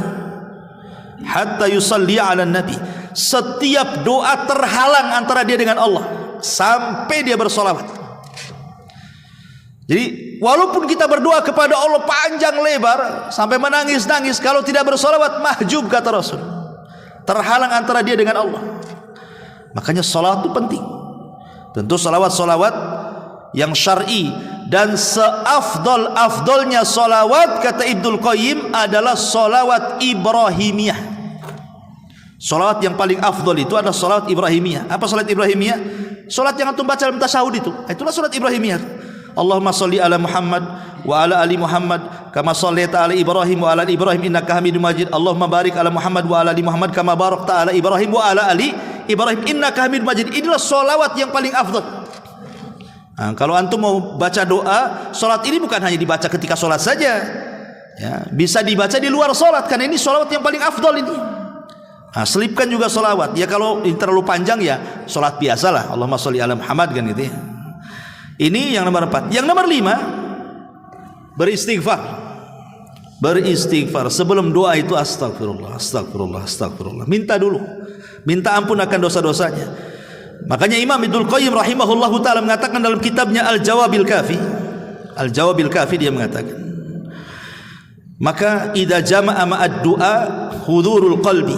Hatta yusalli ala nabi. Setiap doa terhalang antara dia dengan Allah sampai dia bersolawat. Jadi walaupun kita berdoa kepada Allah panjang lebar sampai menangis-nangis, kalau tidak bersolawat mahjub kata Rasul, terhalang antara dia dengan Allah. Makanya salat itu penting. Tentu salawat-salawat yang syar'i, dan seafdol-afdolnya salawat kata Ibnul Qayyim adalah salawat Ibrahimiyah. Salawat yang paling afdol itu adalah salawat Ibrahimiyah. Apa salat Ibrahimiyah? Salat yang antum baca dalam tasyahud itu. Itulah salat Ibrahimiyah. Allahumma shalli ala Muhammad wa ala ali Muhammad kama shallaita ala Ibrahim wa ala ali Ibrahim innaka Hamidum Majid. Allahumma barik ala Muhammad wa ala ali Muhammad kama barakta ala Ibrahim wa ala ali Ibrahim innaka Hamidum Majid. Inilah salawat yang paling afdol. Nah, kalau antum mau baca doa, salat ini bukan hanya dibaca ketika salat saja. Ya, bisa dibaca di luar salat, karena ini salawat yang paling afdol ini. Nah, selipkan juga salawat. Ya kalau ini terlalu panjang ya salat biasalah. Allahumma sholli ala Muhammad kan gitu ya. Ini yang nomor 4. Yang nomor 5, beristighfar. Beristighfar sebelum doa itu astagfirullah, astagfirullah, astagfirullah. Minta dulu. Minta ampun akan dosa-dosanya. Makanya Imam Ibnul Qayyim rahimahullahu taala mengatakan dalam kitabnya Al-Jawabil Kafi. Al-Jawabil Kafi dia mengatakan, maka idza jama'a ma'ad du'a hudurul qalbi.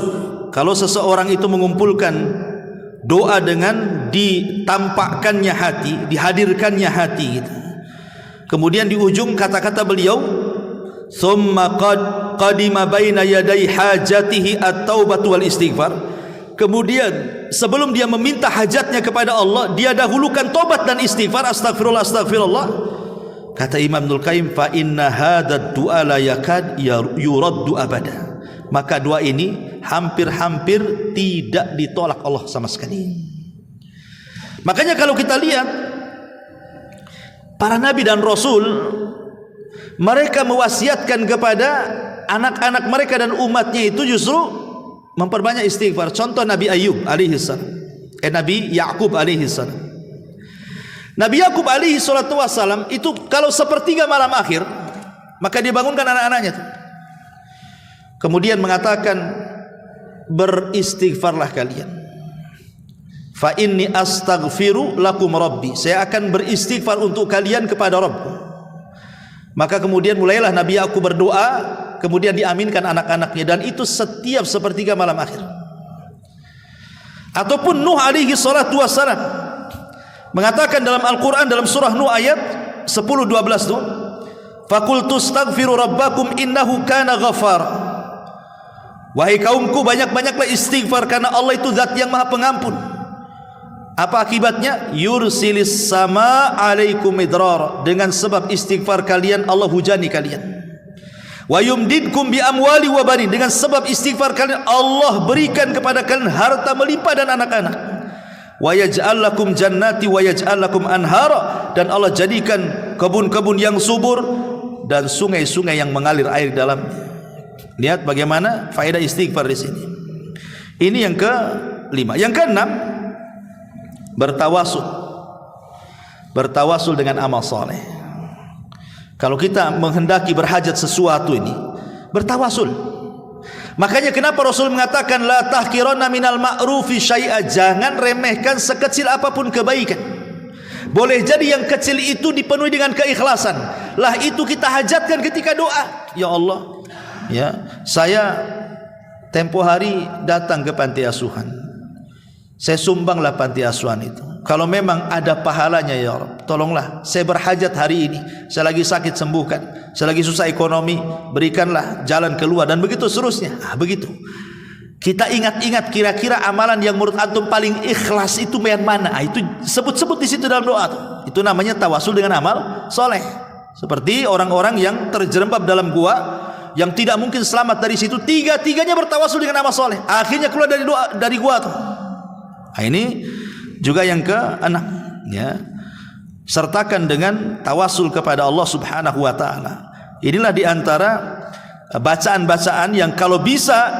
Kalau seseorang itu mengumpulkan doa dengan ditampakkannya hati, dihadirkannya hati gitu. Kemudian di ujung kata-kata beliau, "Tsumma qadima baina yaday hajatihi at-taubatu wal istighfar." Kemudian sebelum dia meminta hajatnya kepada Allah, dia dahulukan tobat dan istighfar, astagfirullah, astagfirullah. Kata Imam Ibnul Qayyim, "Fa inna hadzal du'a la yakad yuraddu abada." Maka doa ini hampir-hampir tidak ditolak Allah sama sekali. Makanya kalau kita lihat para nabi dan rasul, mereka mewasiatkan kepada anak-anak mereka dan umatnya itu justru memperbanyak istighfar. Contoh Nabi Ayub alaihi salam, Nabi Yakub alaihi salam. Nabi Yakub alaihi salatu wasalam itu kalau sepertiga malam akhir, maka dia bangunkan anak-anaknya itu. Kemudian mengatakan, beristighfarlah kalian. Fa inni astaghfiru lakum rabbi. Saya akan beristighfar untuk kalian kepada Rabbku. Maka kemudian mulailah Nabi Yakub berdoa, kemudian diaminkan anak-anaknya, dan itu setiap sepertiga malam akhir. Ataupun Nuh alaihi salatu wassalam mengatakan dalam Al-Quran dalam surah Nuh ayat 10-12 itu, faqultu astaghfiru rabbakum innahu kana ghafara. Wahai kaumku, banyak-banyaklah istighfar karena Allah itu zat yang maha pengampun. Apa akibatnya? Yursilis sama alaikum midrar. Dengan sebab istighfar kalian Allah hujani kalian. Wa yumdidkum bi amwali wa banin. Dengan sebab istighfar kalian Allah berikan kepada kalian harta melimpah dan anak-anak. Wa yaj'al lakum jannati wa yaj'al lakum anhara. Dan Allah jadikan kebun-kebun yang subur dan sungai-sungai yang mengalir air dalamnya. Lihat bagaimana faedah istighfar di sini. Ini yang ke-5. Yang ke-6, bertawasul. Bertawasul dengan amal saleh. Kalau kita menghendaki berhajat sesuatu ini, bertawasul. Makanya kenapa Rasul mengatakan la tahqiranna minal ma'rufi syai'a, jangan remehkan sekecil apapun kebaikan. Boleh jadi yang kecil itu dipenuhi dengan keikhlasan. Lah itu kita hajatkan ketika doa. Ya Allah, ya, saya tempo hari datang ke panti asuhan. Saya sumbanglah panti asuhan itu. Kalau memang ada pahalanya ya Rabb, tolonglah saya berhajat hari ini. Saya lagi sakit, sembuhkan. Saya lagi susah ekonomi, berikanlah jalan keluar, dan begitu seterusnya. Begitu. Kita ingat-ingat kira-kira amalan yang menurut antum paling ikhlas itu yang mana? Itu sebut-sebut di situ dalam doa. Itu namanya tawasul dengan amal soleh. Seperti orang-orang yang terjerembab dalam gua, yang tidak mungkin selamat dari situ, tiga-tiganya bertawasul dengan amal soleh, akhirnya keluar dari gua tuh. Nah, ini juga yang ke-6 ya. sertakan dengan tawasul kepada Allah Subhanahu wa taala. Inilah di antara bacaan-bacaan yang kalau bisa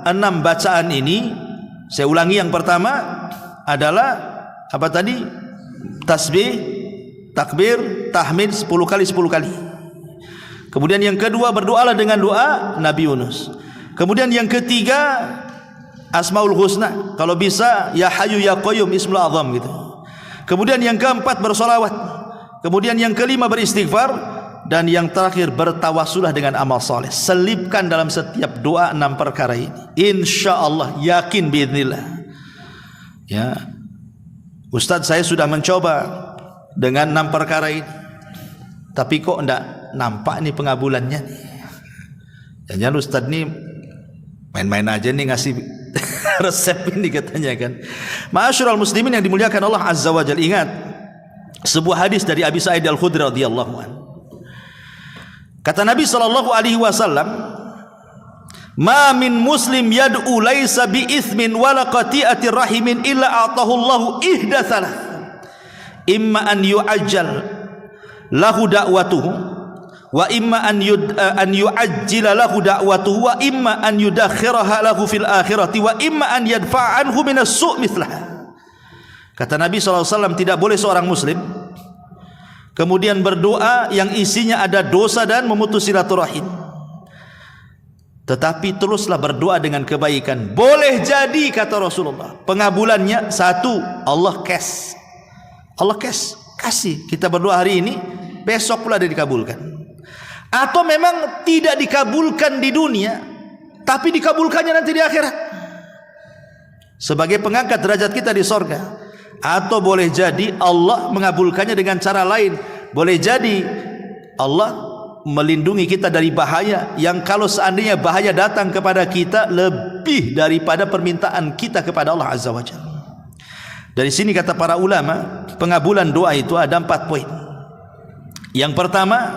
6 bacaan ini, saya ulangi, yang pertama adalah apa tadi? Tasbih, takbir, tahmid 10 kali 10 kali. Kemudian yang kedua, berdoalah dengan doa Nabi Yunus. Kemudian yang ketiga, Asmaul Husna, kalau bisa ya Hayyu ya Qayyum Ismul Azam gitu. Kemudian yang keempat, bersolawat. Kemudian yang kelima, beristighfar. Dan yang terakhir, bertawasulah dengan amal soleh. Selipkan dalam setiap doa 6 perkara ini. Insya Allah, yakin biidznillah. Ya, Ustadz, saya sudah mencoba dengan 6 perkara ini, tapi kok enggak nampak nih pengabulannya nih. Jangan Ustadz nih main-main aja nih ngasih resep ini katanya kan. Ma'asyiral muslimin yang dimuliakan Allah Azza wa Jalla, ingat sebuah hadis dari Abi Sa'id Al-Khudri radhiyallahu anhu. Kata Nabi sallallahu alaihi wasallam, "Ma min muslim yad'u laisa bi itsmin wala qati'atir rahimin illa a'tahu Allahu ihda thalath. Imma an yu'ajjal lahu da'watuhu wa imma an yu'ajjila lahu da'watuhu wa imma an yudakhiraha lahu fil akhirati wa imma an yadfa'a anhu minas su' mithlaha." Kata Nabi sallallahu alaihi wasallam, tidak boleh seorang muslim kemudian berdoa yang isinya ada dosa dan memutus silaturahim, tetapi teruslah berdoa dengan kebaikan. Boleh jadi, kata Rasulullah, pengabulannya satu, Allah kasih kita berdoa hari ini, besok pula dia dikabulkan. Atau memang tidak dikabulkan di dunia, tapi dikabulkannya nanti di akhirat sebagai pengangkat derajat kita di sorga. Atau boleh jadi Allah mengabulkannya dengan cara lain. Boleh jadi Allah melindungi kita dari bahaya yang kalau seandainya bahaya datang kepada kita lebih daripada permintaan kita kepada Allah Azza wa Jalla. Dari sini kata para ulama, pengabulan doa itu ada 4 poin. Yang pertama,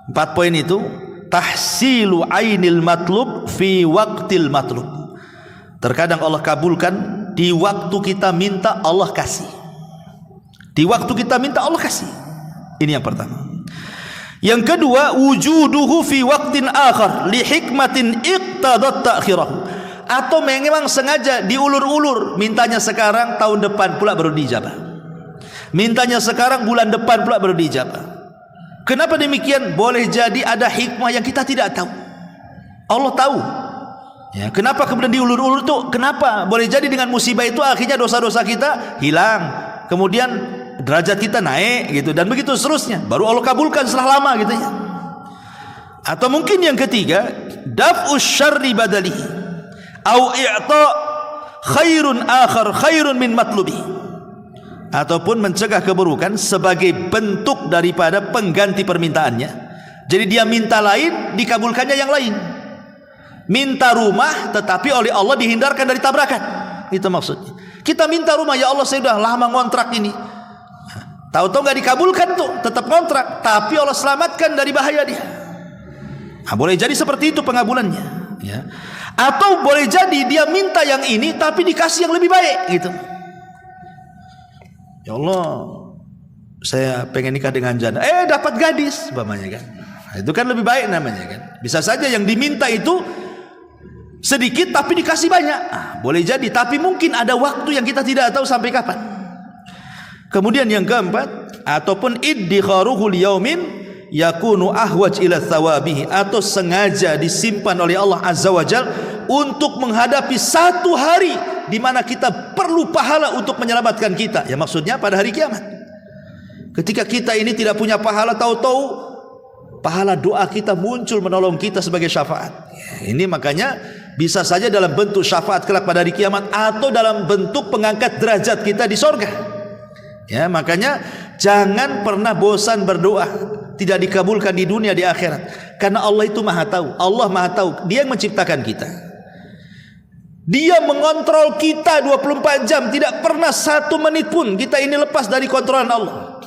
4 poin itu tahsilu ainil matlub fi waqtil matlub. Terkadang Allah kabulkan di waktu kita minta, Allah kasih. Di waktu kita minta, Allah kasih. Ini yang pertama. Yang kedua, wujuduhu fi waqtin akhar li hikmatin iqtadat ta'khirahu. Atau memang sengaja diulur-ulur, mintanya sekarang, tahun depan pula baru dijabah. Mintanya sekarang, bulan depan pula baru dijabah. Kenapa demikian? Boleh jadi ada hikmah yang kita tidak tahu. Allah tahu. Ya, kenapa kemudian diulur-ulur tuh? Kenapa? Boleh jadi dengan musibah itu akhirnya dosa-dosa kita hilang, kemudian derajat kita naik gitu, dan begitu seterusnya. Baru Allah kabulkan setelah lama gitu ya. Atau mungkin yang ketiga, daf'us syarri badalihi au i'ta khairun akhar khairun min matlubi. Ataupun mencegah keburukan sebagai bentuk daripada pengganti permintaannya. Jadi dia minta lain, dikabulkannya yang lain. Minta rumah tetapi oleh Allah dihindarkan dari tabrakan. Itu maksudnya. Kita minta rumah, ya Allah saya sudah lama ngontrak ini, tahu-tahu nggak dikabulkan tuh, tetap kontrak, tapi Allah selamatkan dari bahaya dia. Nah, boleh jadi seperti itu pengabulannya, ya. Atau boleh jadi dia minta yang ini tapi dikasih yang lebih baik gitu. Ya Allah, saya pengen nikah dengan janda, dapat gadis umpamanya kan. Nah, itu kan lebih baik namanya kan. Bisa saja yang diminta itu sedikit tapi dikasih banyak. Boleh jadi, tapi mungkin ada waktu yang kita tidak tahu sampai kapan. Kemudian yang keempat, ataupun iddikharuhu liyaumin yakunu ahwaj ila thawabihi, atau sengaja disimpan oleh Allah Azza wa Jalla untuk menghadapi satu hari di mana kita perlu pahala untuk menyelamatkan kita. Ya, maksudnya pada hari kiamat. Ketika kita ini tidak punya pahala, tahu-tahu pahala doa kita muncul menolong kita sebagai syafaat. Ya, ini makanya bisa saja dalam bentuk syafaat kelak pada hari kiamat, atau dalam bentuk pengangkat derajat kita di sorga. Ya, makanya jangan pernah bosan berdoa tidak dikabulkan di dunia, di akhirat, karena Allah itu maha tahu. Allah maha tahu, Dia yang menciptakan kita, Dia mengontrol kita 24 jam, tidak pernah 1 menit pun kita ini lepas dari kontrolan Allah,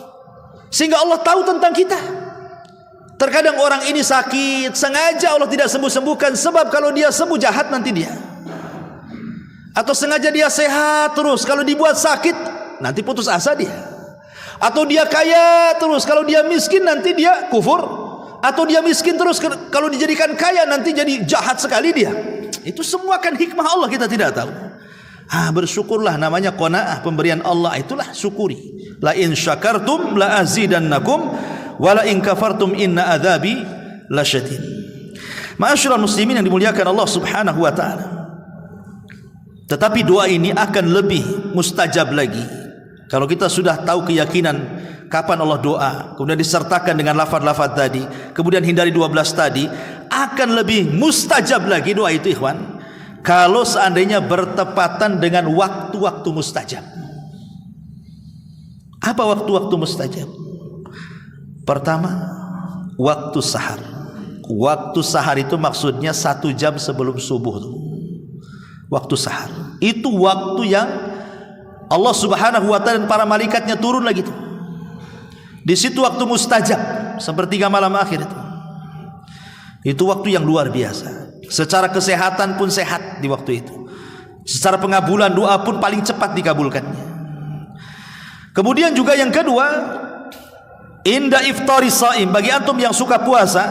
sehingga Allah tahu tentang kita. Terkadang orang ini sakit, sengaja Allah tidak sembuh-sembuhkan, sebab kalau dia sembuh jahat nanti dia. Atau sengaja dia sehat terus, kalau dibuat sakit nanti putus asa dia. Atau dia kaya terus, kalau dia miskin nanti dia kufur. Atau dia miskin terus, kalau dijadikan kaya nanti jadi jahat sekali dia. Itu semua kan hikmah Allah, kita tidak tahu. Bersyukurlah, namanya qanaah, pemberian Allah, itulah syukuri. La in syakartum la azidannakum wa la in kafartum inna adzabi lasyadid. Ma'asyiral muslimin yang dimuliakan Allah Subhanahu wa taala. Tetapi doa ini akan lebih mustajab lagi kalau kita sudah tahu keyakinan kapan Allah doa, kemudian disertakan dengan lafaz-lafaz tadi, kemudian hindari 12 tadi, akan lebih mustajab lagi doa itu, ikhwan, kalau seandainya bertepatan dengan waktu-waktu mustajab. Apa waktu-waktu mustajab? Pertama, waktu sahar. Waktu sahar itu maksudnya 1 jam sebelum subuh tuh. Waktu sahar itu waktu yang Allah Subhanahu wa ta'ala dan para malaikatnya turun lagi tuh. Di situ waktu mustajab, sepertiga malam akhir itu. Itu waktu yang luar biasa. Secara kesehatan pun sehat di waktu itu. Secara pengabulan doa pun paling cepat dikabulkannya. Kemudian juga yang kedua, inda iftari shaim, bagi antum yang suka puasa,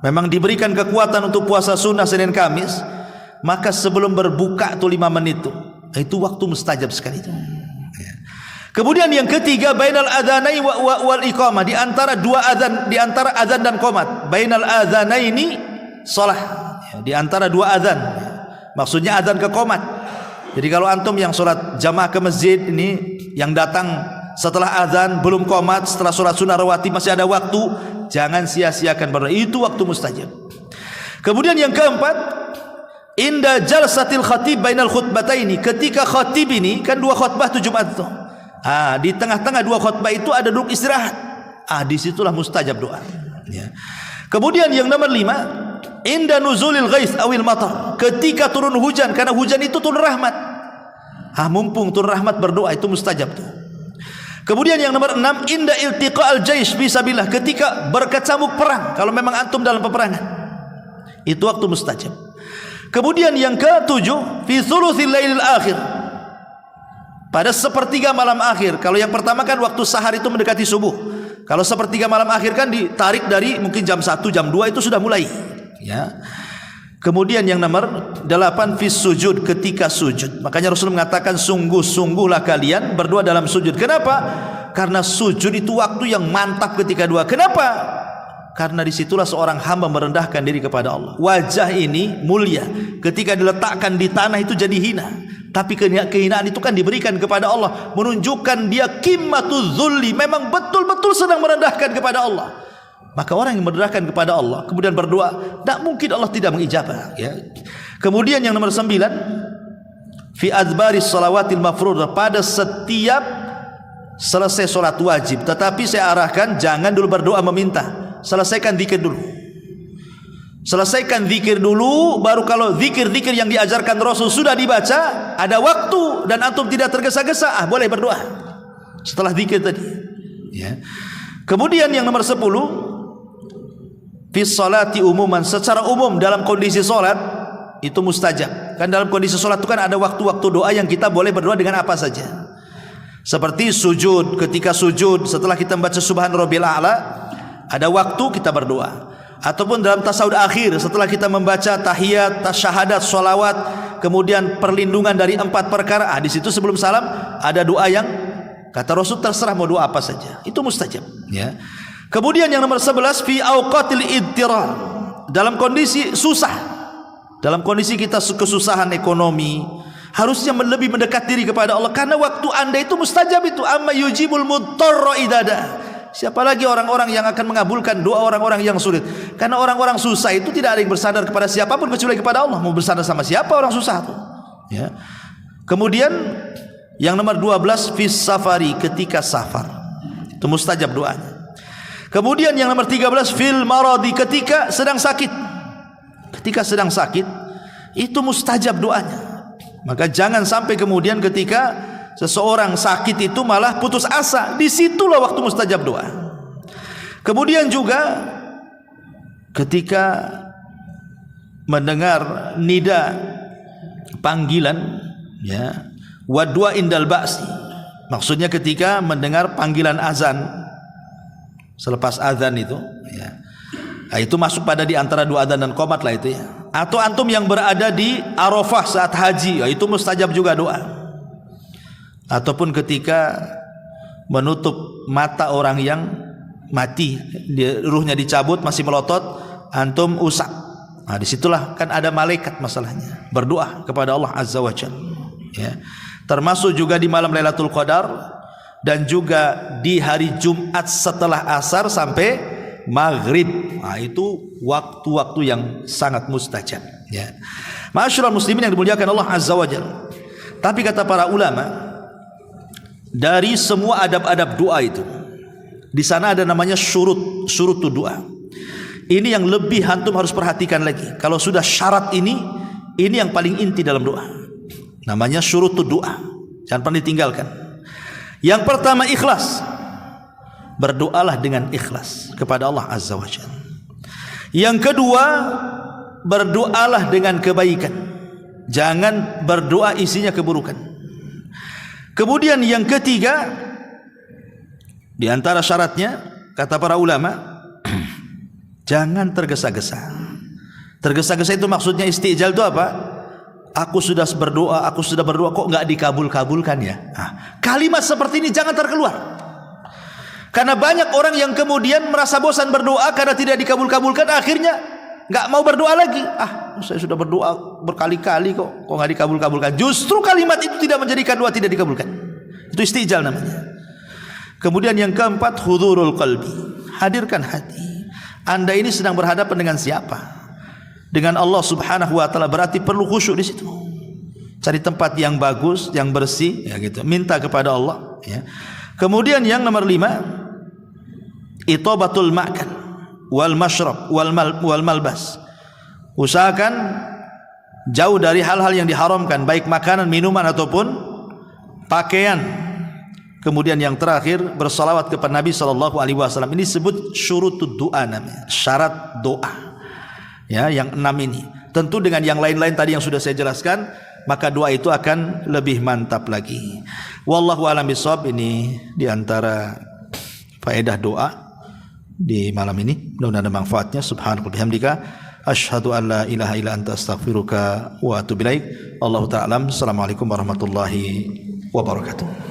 memang diberikan kekuatan untuk puasa sunnah Senin Kamis, maka sebelum berbuka tuh 5 menit tuh, itu waktu mustajab sekali itu. Kemudian yang ketiga, bainal adzanai wal iqamah, di antara dua adzan, di antara adzan dan qomat. Bainal adzanaini shalah, di antara dua adzan, maksudnya adzan ke qomat. Jadi kalau antum yang sholat jamaah ke masjid ini, yang datang setelah adzan belum qomat, setelah sholat sunnah rawatib masih ada waktu, jangan sia-siakan berdoa, itu waktu mustajab. Kemudian yang keempat, inda jalsatil khatib bainal khutbataini, ketika khatib ini kan 2 khutbah tuh Jumat tuh. Di tengah-tengah 2 khutbah itu ada duduk istirahat. Disitulah mustajab doa. Ya. Kemudian yang nomor 5, inda nuzulil ghais awil matar, ketika turun hujan, karena hujan itu turun rahmat. Mumpung turun rahmat berdoa, itu mustajab tuh. Kemudian yang nomor 6, inda iltiqa'al jaish fisabilillah, ketika berkecamuk perang, kalau memang antum dalam peperangan, itu waktu mustajab. Kemudian yang ke-7, fi thuluthil lailil akhir, pada sepertiga malam akhir. Kalau yang pertama kan waktu sahar itu mendekati subuh. Kalau sepertiga malam akhir kan ditarik dari mungkin jam 1, jam 2 itu sudah mulai. Ya. Kemudian yang nomor 8, fis sujud, ketika sujud. Makanya Rasul mengatakan sungguh-sungguhlah kalian berdoa dalam sujud. Kenapa? Karena sujud itu waktu yang mantap ketika doa. Kenapa? Karena disitulah seorang hamba merendahkan diri kepada Allah. Wajah ini mulia, ketika diletakkan di tanah itu jadi hina. Tapi kehinaan itu kan diberikan kepada Allah, menunjukkan dia qimmatuz zulli, memang betul-betul sedang merendahkan kepada Allah. Maka orang yang merendahkan kepada Allah kemudian berdoa, tak mungkin Allah tidak mengijabah, ya. Kemudian yang nomor 9, fi adbaris shalawatil mafruḍah, pada setiap selesai sholat wajib. Tetapi saya arahkan jangan dulu berdoa meminta, selesaikan zikir dulu. Selesaikan zikir dulu, baru kalau zikir-zikir yang diajarkan Rasul sudah dibaca, ada waktu dan antum tidak tergesa-gesa, boleh berdoa setelah zikir tadi, ya. Kemudian yang nomor 10, fi sholati umuman, secara umum dalam kondisi sholat itu mustajab. Kan dalam kondisi sholat itu kan ada waktu-waktu doa yang kita boleh berdoa dengan apa saja. Seperti sujud, ketika sujud setelah kita membaca subhan rabbil a'la, ada waktu kita berdoa. Ataupun dalam tasawuf akhir setelah kita membaca tahiyat, tasyahadat, sholawat, kemudian perlindungan dari 4 perkara, di situ sebelum salam ada doa yang kata Rasul terserah mau doa apa saja, itu mustajab, ya. Kemudian yang nomor 11, fi auqatil idtirar, dalam kondisi susah, dalam kondisi kita kesusahan ekonomi, harusnya lebih mendekat diri kepada Allah, karena waktu anda itu mustajab itu. Amma yujibul mudtarra idada, siapa lagi orang-orang yang akan mengabulkan doa orang-orang yang sulit? Karena orang-orang susah itu tidak ada yang bersandar kepada siapapun kecuali kepada Allah. Mau bersandar sama siapa orang susah itu, ya. Kemudian yang nomor 12, fis safari, ketika safar, itu mustajab doanya. Kemudian yang nomor 13, fil maradi, ketika sedang sakit. Ketika sedang sakit itu mustajab doanya. Maka jangan sampai kemudian ketika seseorang sakit itu malah putus asa, disitulah waktu mustajab doa. Kemudian juga ketika mendengar nida, panggilan, ya, wa du'a indal ba'si, Maksudnya ketika mendengar panggilan azan, selepas azan itu, ya. Nah, itu masuk pada di antara dua azan dan qomat lah itu ya. Atau antum yang berada di Arafah saat haji, ya, itu mustajab juga doa. Ataupun ketika menutup mata orang yang mati, ruhnya dicabut masih melotot, antum usap. Nah, disitulah kan ada malaikat masalahnya. Berdoa kepada Allah Azza wa Jalla. Ya. Termasuk juga di malam Lailatul Qadar dan juga di hari Jumat setelah asar sampai maghrib. Nah, itu waktu-waktu yang sangat mustajab. Ya. Ma'asyiral muslimin yang dimuliakan Allah Azza wa Jalla. Tapi kata para ulama, dari semua adab-adab doa itu, di sana ada namanya syurut doa. Ini yang lebih antum harus perhatikan lagi. Kalau sudah syarat ini yang paling inti dalam doa. Namanya syurutud doa. Jangan pernah ditinggalkan. Yang pertama ikhlas. Berdoalah dengan ikhlas kepada Allah Azza wa Jalla. Yang kedua, berdoalah dengan kebaikan. Jangan berdoa isinya keburukan. Kemudian yang ketiga, di antara syaratnya kata para ulama, jangan tergesa-gesa. Tergesa-gesa itu maksudnya istijal itu apa? Aku sudah berdoa kok nggak dikabul-kabulkan ya. Nah, kalimat seperti ini jangan terkeluar. Karena banyak orang yang kemudian merasa bosan berdoa karena tidak dikabul-kabulkan, akhirnya nggak mau berdoa lagi. Saya sudah berdoa berkali-kali kok nggak dikabul-kabulkan. Justru kalimat itu tidak menjadikan doa tidak dikabulkan. Itu istijal namanya. Kemudian yang keempat, hudurul qalbi. Hadirkan hati. Anda ini sedang berhadapan dengan siapa? Dengan Allah Subhanahu wa taala, berarti perlu khusyuk di situ. Cari tempat yang bagus, yang bersih, ya gitu. Minta kepada Allah, ya. Kemudian yang nomor 5, itobatul ma'kan wal mashrab wal malbas. Usahakan jauh dari hal-hal yang diharamkan, baik makanan, minuman ataupun pakaian. Kemudian yang terakhir, bersalawat kepada Nabi SAW. Ini disebut syurutud doa namanya, syarat doa. Ya, yang 6 ini. Tentu dengan yang lain-lain tadi yang sudah saya jelaskan, maka doa itu akan lebih mantap lagi. Wallahu a'lam bishawab. Ini di antara faedah doa di malam ini. Mudah-mudahan ada manfaatnya. Subhanallah bihamdika, asyhadu an la ilaha illa anta astaghfiruka wa atubu ilaik. Allahu ta'ala. Assalamualaikum warahmatullahi wabarakatuh.